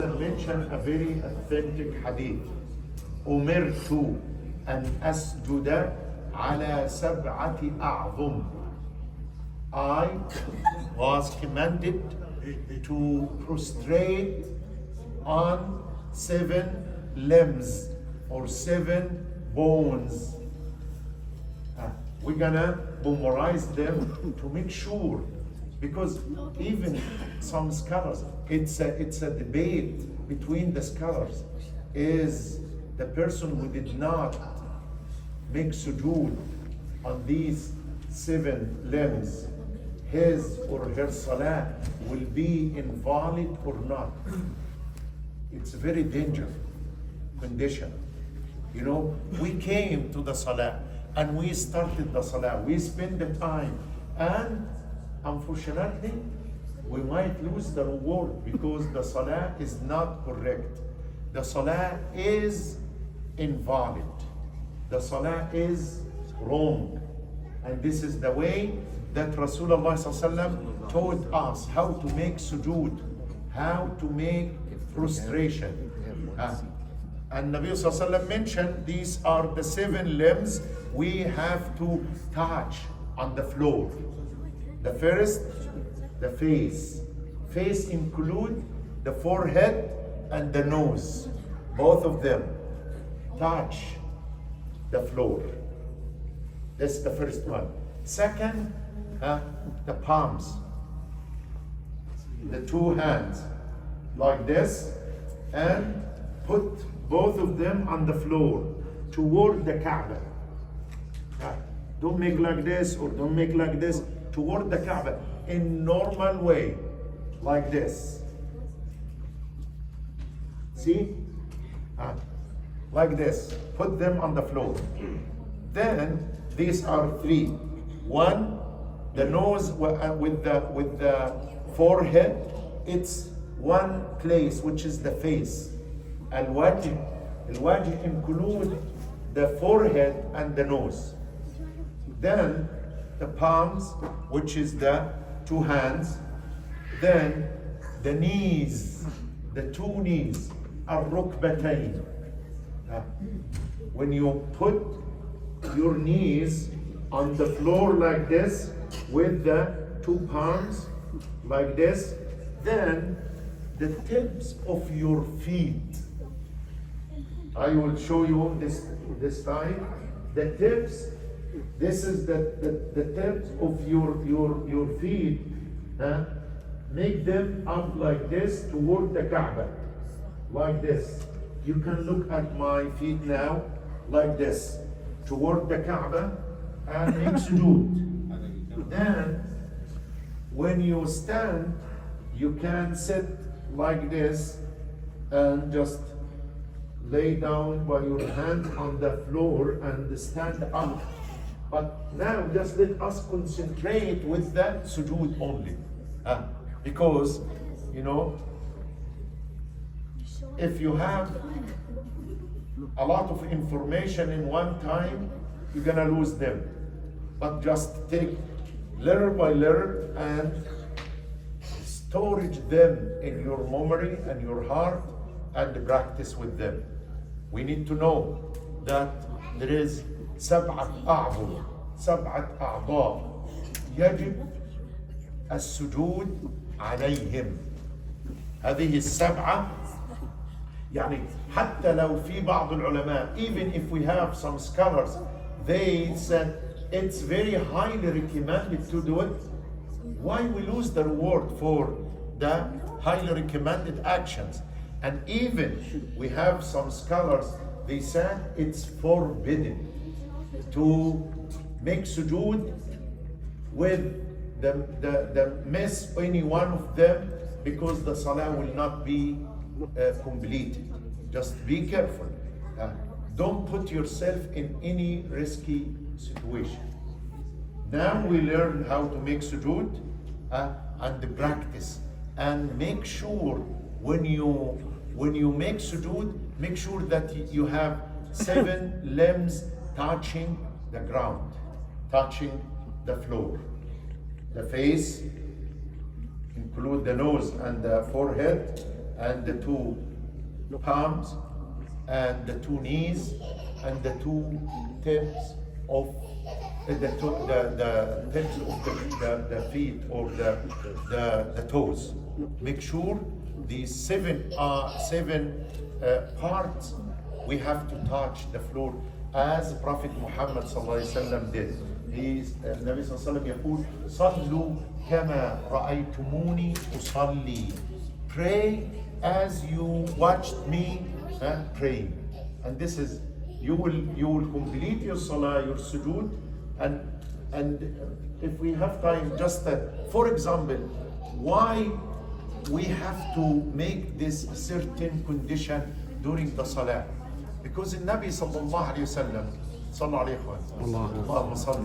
mention a very authentic hadith. أمرت أن أسجد على سبعة أعظم. I was commanded to prostrate on 7 limbs or 7 bones. We're gonna memorize them to make sure, because even some scholars, it's a debate between the scholars. Is the person who did not make sujood on these 7 limbs, his or her salah will be invalid or not? It's a very dangerous condition. You know, we came to the salah and we started the salah, we spend the time, and unfortunately we might lose the reward because the salah is not correct. The salah is invalid. The salah is wrong. And this is the way that Rasulullah ﷺ taught us how to make sujood, how to make prostration. And Nabi ﷺ mentioned these are the 7 limbs we have to touch on the floor. The first, the face. Face include the forehead and the nose. Both of them touch the floor. That's the first one. Second, the palms. The 2 hands like this, and put both of them on the floor toward the Kaaba. Don't make like this or don't make like this, toward the Kaaba in normal way, like this. See? Like this. Put them on the floor. Then these are 3. 1, the nose with the forehead. It's one place, which is the face. Al-wajh. Al-wajh include the forehead and the nose. Then the palms, which is the 2 hands. Then the knees, the 2 knees, al-rukbatayn. When you put your knees on the floor like this, with the 2 palms like this, then the tips of your feet, I will show you this time. The tips, this is the tips of your feet. Make them up like this toward the Kaaba, like this. You can look at my feet now, like this, toward the Kaaba, and make sujood. Then, when you stand, you can sit like this and just lay down by your hand on the floor and stand up. But now just let us concentrate with that sujood only. Because, you know, if you have a lot of information in one time, you're gonna lose them. But just take letter by letter and storage them in your memory and your heart and practice with them. We need to know that there is سبعة أعضاء يجب السجود عليهم. هذه السبعة يعني حتى لو في بعض العلماء, even if we have some scholars, they said it's very highly recommended to do it. Why we lose the reward for the highly recommended actions? And even we have some scholars, they said it's forbidden to make sujood with the miss any one of them, because the salah will not be completed. Just be careful. Don't put yourself in any risky situation. Now we learn how to make sujood and practice, and make sure when you make sujood, make sure that you have 7 limbs touching the ground, touching the floor. The face include the nose and the forehead, and the two palms and the two knees and the two tips of the tips of the feet or the toes. Make sure these seven parts we have to touch the floor as Prophet Muhammad sallallahu alaihi wasallam did. النبي صلى الله عليه وسلم يقول صلوا كما رأيتموني أصلي. Pray as you watched me praying. And this is you will complete your salah, your sujood, and if we have time, just for example, why we have to make this certain condition during the salah, because the Nabi sallallahu alayhi wasallam صلى عليه اللهم صل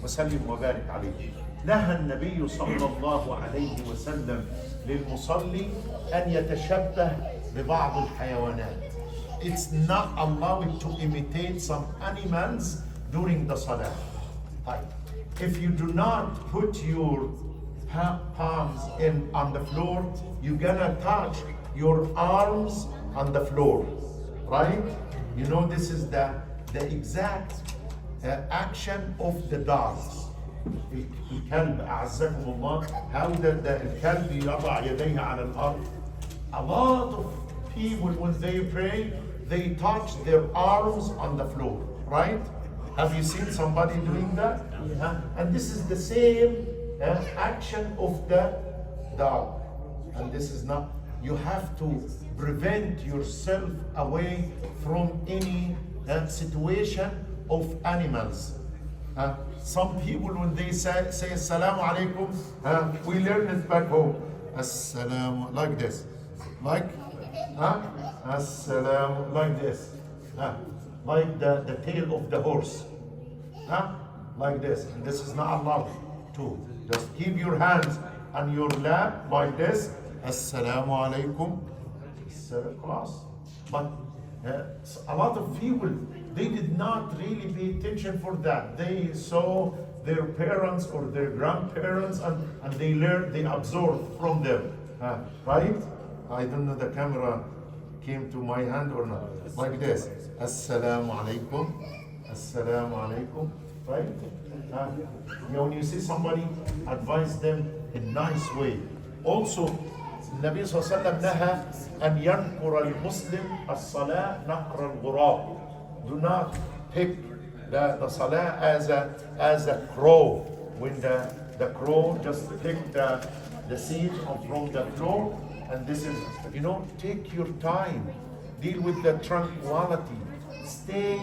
وسلم وبارك عليه. نهى النبي صلى الله عليه وسلم للمصلي أن يتشبه ببعض الحيوانات. It's not allowed to imitate some animals during the salah. If you do not put your palms on the floor, you're gonna touch your arms on the floor, right? You know, this is the exact action of the dogs. الكلب أعزكم الله, how the الكلب يضع يديه على الأرض. A lot of people when they pray, they touch their arms on the floor, right? Have you seen somebody doing that? And this is the same action of the dog. And this is not, you have to prevent yourself away from any situation of animals. Some people when they say Assalamu alaikum, we learn it back home. Assalamu, like this. Like, Assalamu, like this. Like the tail of the horse. Like this. And this is not allowed to. Just keep your hands on your lap like this. Assalamu alaikum. Class. But a lot of people, they did not really pay attention for that. They saw their parents or their grandparents and they learned, they absorbed from them. Right? I don't know the camera came to my hand or not. Like this. Assalamu alaikum. Assalamu alaikum. Right? When you see somebody, advise them in nice way. Also, النبي صلى الله عليه وسلم نهى أن ينقر المسلم الصلاة نقر الغراب. Do not pick the salah as a crow. When the crow just pick the seed from the floor, and this is, you know, take your time, deal with the tranquility, stay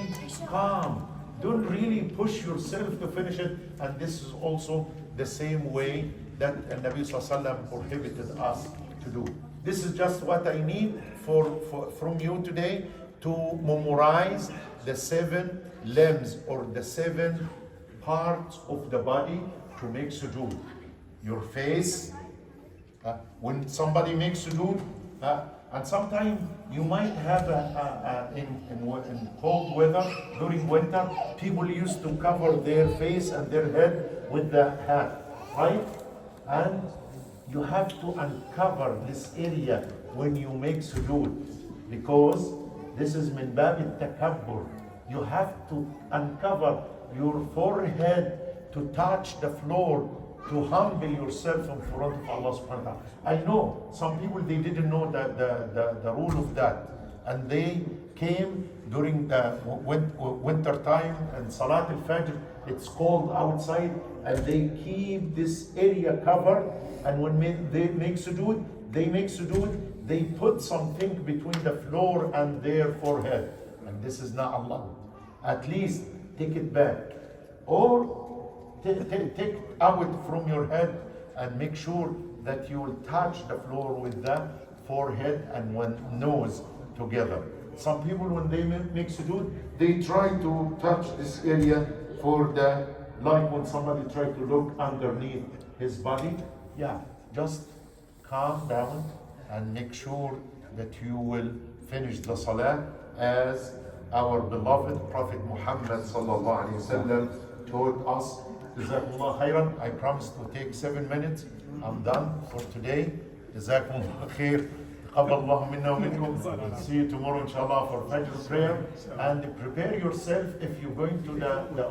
calm. Don't really push yourself to finish it. And this is also the same way that Nabi Sallallahu Alaihi Wasallam prohibited us to do. This is just what I need from you today, to memorize the 7 limbs or the 7 parts of the body to make sujood. Your face, when somebody makes sujood, and sometimes you might have in cold weather, during winter, people used to cover their face and their head with the hat, right? And you have to uncover this area when you make sujood, because this is min bab al-takabbur. You have to uncover your forehead to touch the floor, to humble yourself in front of Allah subhanahu wa ta'ala. I know some people, they didn't know the rule of that, and they came during the winter time and Salat al-Fajr, it's cold outside, and they keep this area covered, and when they make sujood, they put something between the floor and their forehead, and this is not allowed. At least take it back, or take it out from your head, and make sure that you will touch the floor with the forehead and one nose together. Some people, when they make sujood, they try to touch this area for the, like when somebody try to look underneath his body. Yeah, just calm down and make sure that you will finish the salah as our beloved Prophet Muhammad sallallahu alaihi wasallam told us. Jazakumullah khairan. I promise to take 7 minutes. I'm done for today. Jazakumullah khair. تقبل الله منا ومنكم. See you tomorrow inshallah for Fajr prayer, and prepare yourself if you're going to the